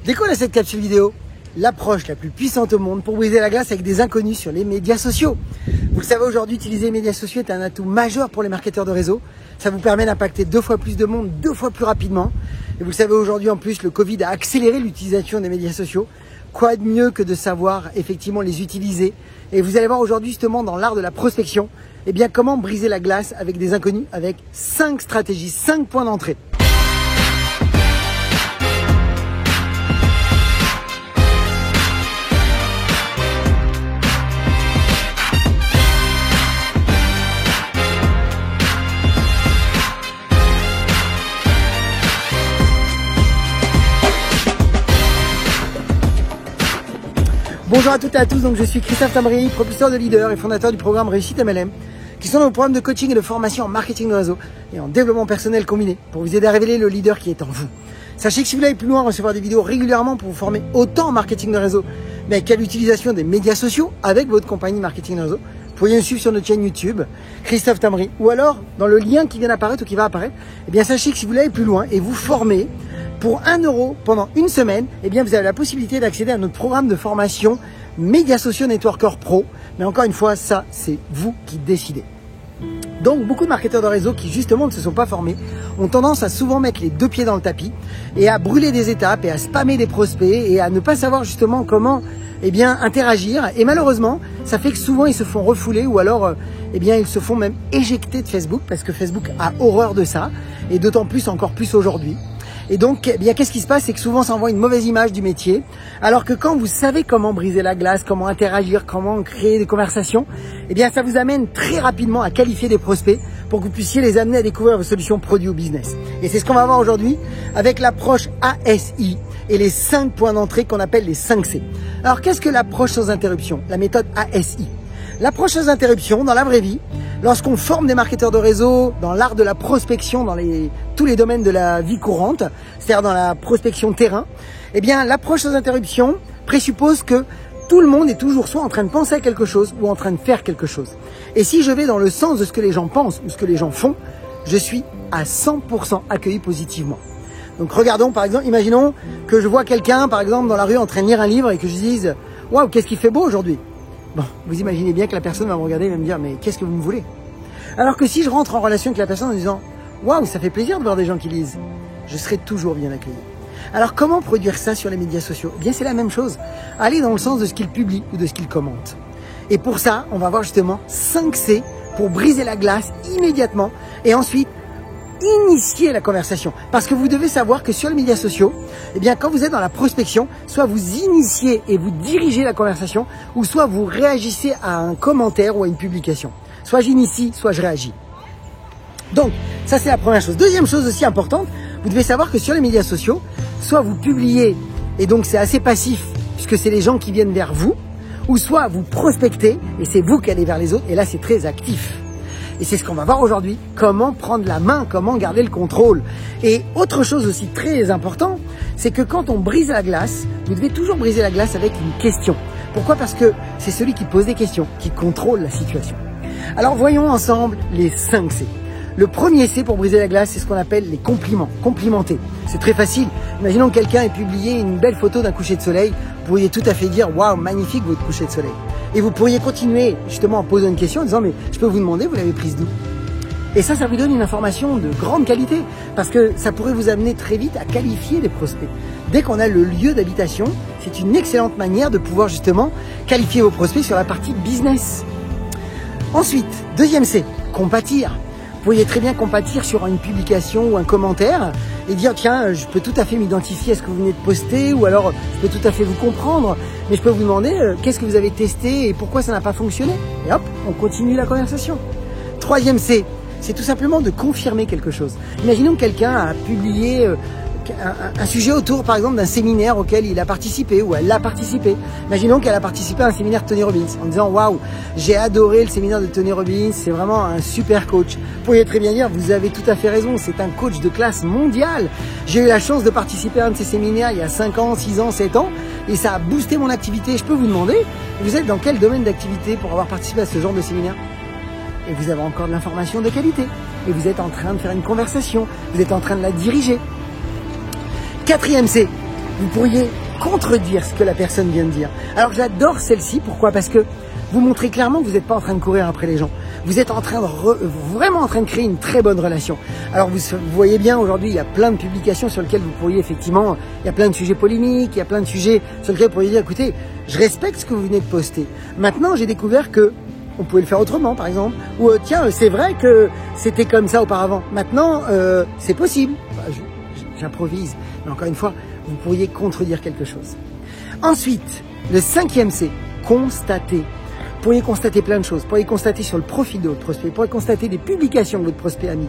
Décolle à cette capsule vidéo, l'approche la plus puissante au monde pour briser la glace avec des inconnus sur les médias sociaux. Vous le savez, aujourd'hui, utiliser les médias sociaux est un atout majeur pour les marketeurs de réseau. Ça vous permet d'impacter 2 fois plus de monde, 2 fois plus rapidement. Et vous le savez, aujourd'hui, en plus, le Covid a accéléré l'utilisation des médias sociaux. Quoi de mieux que de savoir effectivement les utiliser? Et vous allez voir aujourd'hui, justement, dans l'art de la prospection, eh bien, comment briser la glace avec des inconnus, avec 5 stratégies, 5 points d'entrée. Bonjour à toutes et à tous, donc je suis Christophe Tambry, propulseur de leader et fondateur du programme Réussite MLM, qui sont nos programmes de coaching et de formation en marketing de réseau et en développement personnel combiné pour vous aider à révéler le leader qui est en vous. Sachez que si vous voulez aller plus loin, recevoir des vidéos régulièrement pour vous former autant en marketing de réseau, mais qu'à l'utilisation des médias sociaux avec votre compagnie marketing de réseau, vous pourriez nous suivre sur notre chaîne YouTube, Christophe Tambry, ou alors dans le lien qui vient d'apparaître ou qui va apparaître. Eh bien, sachez que si vous voulez aller plus loin et vous former pour 1 € pendant une semaine, eh bien, vous avez la possibilité d'accéder à notre programme de formation Médias sociaux Networker Pro. Mais encore une fois, ça, c'est vous qui décidez. Donc, beaucoup de marketeurs de réseau qui, justement, ne se sont pas formés ont tendance à souvent mettre les 2 pieds dans le tapis et à brûler des étapes et à spammer des prospects et à ne pas savoir, justement, comment, eh bien, interagir. Et malheureusement, ça fait que souvent, ils se font refouler ou alors, eh bien, ils se font même éjecter de Facebook parce que Facebook a horreur de ça et d'autant plus, encore plus aujourd'hui. Et donc, eh bien, qu'est-ce qui se passe? C'est que souvent, ça envoie une mauvaise image du métier. Alors que quand vous savez comment briser la glace, comment interagir, comment créer des conversations, eh bien, ça vous amène très rapidement à qualifier des prospects pour que vous puissiez les amener à découvrir vos solutions produits ou business. Et c'est ce qu'on va voir aujourd'hui avec l'approche ASI et les 5 points d'entrée qu'on appelle les 5C. Alors, qu'est-ce que l'approche sans interruption? La méthode ASI. L'approche sans interruption, dans la vraie vie, lorsqu'on forme des marketeurs de réseau dans l'art de la prospection, dans tous les domaines de la vie courante, c'est-à-dire dans la prospection terrain, eh bien, l'approche sans interruption présuppose que tout le monde est toujours soit en train de penser à quelque chose ou en train de faire quelque chose. Et si je vais dans le sens de ce que les gens pensent ou ce que les gens font, je suis à 100% accueilli positivement. Donc regardons par exemple, imaginons que je vois quelqu'un par exemple dans la rue en train de lire un livre et que je dise « Waouh, qu'est-ce qu'il fait beau aujourd'hui ?» Bon, vous imaginez bien que la personne va me regarder et va me dire « Mais qu'est-ce que vous me voulez ?» Alors que si je rentre en relation avec la personne en disant « Waouh, ça fait plaisir de voir des gens qui lisent », je serai toujours bien accueilli. Alors comment produire ça sur les médias sociaux? Eh bien, c'est la même chose. Aller dans le sens de ce qu'ils publient ou de ce qu'ils commentent. Et pour ça, on va voir justement 5C pour briser la glace immédiatement et ensuite initier la conversation. Parce que vous devez savoir que sur les médias sociaux, eh bien, quand vous êtes dans la prospection, soit vous initiez et vous dirigez la conversation, ou soit vous réagissez à un commentaire ou à une publication. Soit j'initie, soit je réagis. Donc, ça c'est la première chose. Deuxième chose aussi importante, vous devez savoir que sur les médias sociaux, soit vous publiez, et donc c'est assez passif, puisque c'est les gens qui viennent vers vous, ou soit vous prospectez, et c'est vous qui allez vers les autres, et là c'est très actif. Et c'est ce qu'on va voir aujourd'hui, comment prendre la main, comment garder le contrôle. Et autre chose aussi très important, c'est que quand on brise la glace, vous devez toujours briser la glace avec une question. Pourquoi? Parce que c'est celui qui pose des questions, qui contrôle la situation. Alors voyons ensemble les 5 C. Le premier C pour briser la glace, c'est ce qu'on appelle les compliments, complimenter. C'est très facile. Imaginons que quelqu'un ait publié une belle photo d'un coucher de soleil. Vous pourriez tout à fait dire « Waouh, magnifique votre coucher de soleil ». Et vous pourriez continuer justement en posant une question en disant « Mais je peux vous demander, vous l'avez prise d'où ?» Et ça vous donne une information de grande qualité parce que ça pourrait vous amener très vite à qualifier des prospects. Dès qu'on a le lieu d'habitation, c'est une excellente manière de pouvoir justement qualifier vos prospects sur la partie business. Ensuite, deuxième C, compatir. Vous pourriez très bien compatir sur une publication ou un commentaire et dire tiens, je peux tout à fait m'identifier à ce que vous venez de poster ou alors je peux tout à fait vous comprendre, mais je peux vous demander qu'est-ce que vous avez testé et pourquoi ça n'a pas fonctionné. Et hop, on continue la conversation. Troisième C, c'est tout simplement de confirmer quelque chose. Imaginons que quelqu'un a publié un sujet autour, par exemple, d'un séminaire auquel il a participé ou elle a participé. Imaginons qu'elle a participé à un séminaire de Tony Robbins en disant « Waouh, j'ai adoré le séminaire de Tony Robbins, c'est vraiment un super coach. » Vous pourriez très bien dire « Vous avez tout à fait raison, c'est un coach de classe mondiale. J'ai eu la chance de participer à un de ces séminaires il y a 5 ans, 6 ans, 7 ans et ça a boosté mon activité. Je peux vous demander, vous êtes dans quel domaine d'activité pour avoir participé à ce genre de séminaire ?» Et vous avez encore de l'information de qualité. Et vous êtes en train de faire une conversation. Vous êtes en train de la diriger. Quatrième C, vous pourriez contredire ce que la personne vient de dire. Alors j'adore celle-ci, pourquoi? Parce que vous montrez clairement que vous n'êtes pas en train de courir après les gens. Vous êtes en train de vraiment en train de créer une très bonne relation. Alors vous voyez bien, aujourd'hui, il y a plein de publications sur lesquelles vous pourriez effectivement, il y a plein de sujets polémiques, il y a plein de sujets sur lesquels vous pourriez dire, écoutez, je respecte ce que vous venez de poster. Maintenant, j'ai découvert que on pouvait le faire autrement, par exemple. Ou tiens, c'est vrai que c'était comme ça auparavant. Maintenant, c'est possible. Enfin, j'improvise. Mais encore une fois, vous pourriez contredire quelque chose. Ensuite, le 5e C, constater. Vous pourriez constater plein de choses. Vous pourriez constater sur le profil de votre prospect. Vous pourriez constater des publications que votre prospect a mis.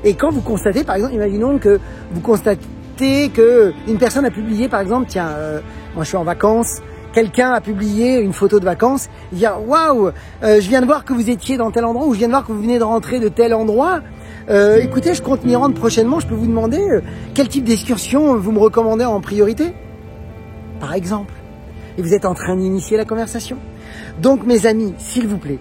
Et quand vous constatez, par exemple, imaginons que vous constatez qu'une personne a publié, par exemple, tiens, moi je suis en vacances, quelqu'un a publié une photo de vacances, il dit « Waouh, je viens de voir que vous étiez dans tel endroit ou je viens de voir que vous venez de rentrer de tel endroit. Écoutez, je compte m'y rendre prochainement, je peux vous demander quel type d'excursion vous me recommandez en priorité ?» Par exemple. Et vous êtes en train d'initier la conversation. Donc mes amis, s'il vous plaît,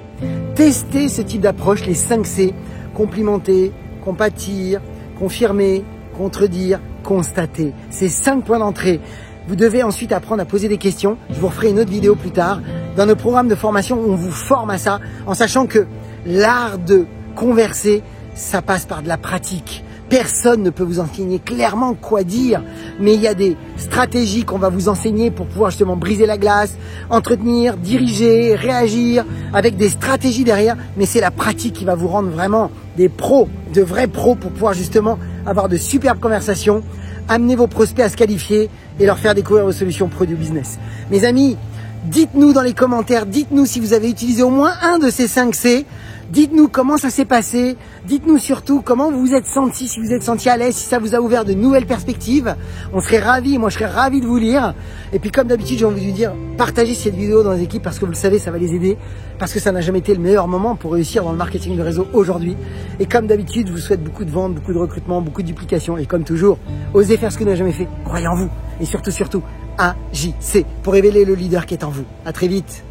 testez ce type d'approche, les 5 C, complimenter, compatir, confirmer, contredire, constater. Ces 5 points d'entrée. Vous devez ensuite apprendre à poser des questions. Je vous referai une autre vidéo plus tard. Dans nos programmes de formation, on vous forme à ça, en sachant que l'art de converser, ça passe par de la pratique. Personne ne peut vous enseigner clairement quoi dire, mais il y a des stratégies qu'on va vous enseigner pour pouvoir justement briser la glace, entretenir, diriger, réagir, avec des stratégies derrière, mais c'est la pratique qui va vous rendre vraiment des pros, de vrais pros pour pouvoir justement avoir de superbes conversations, amener vos prospects à se qualifier et leur faire découvrir vos solutions produits business. Mes amis, dites-nous dans les commentaires, dites-nous si vous avez utilisé au moins un de ces 5 C. Dites-nous comment ça s'est passé. Dites-nous surtout comment vous vous êtes senti, si vous êtes senti à l'aise, si ça vous a ouvert de nouvelles perspectives. On serait ravis, moi je serais ravi de vous lire. Et puis comme d'habitude, j'ai envie de vous dire, partagez cette vidéo dans les équipes parce que vous le savez, ça va les aider. Parce que ça n'a jamais été le meilleur moment pour réussir dans le marketing de réseau aujourd'hui. Et comme d'habitude, je vous souhaite beaucoup de ventes, beaucoup de recrutement, beaucoup de duplication. Et comme toujours, osez faire ce que vous n'avez jamais fait. Croyez en vous. Et surtout, agissez pour révéler le leader qui est en vous. À très vite.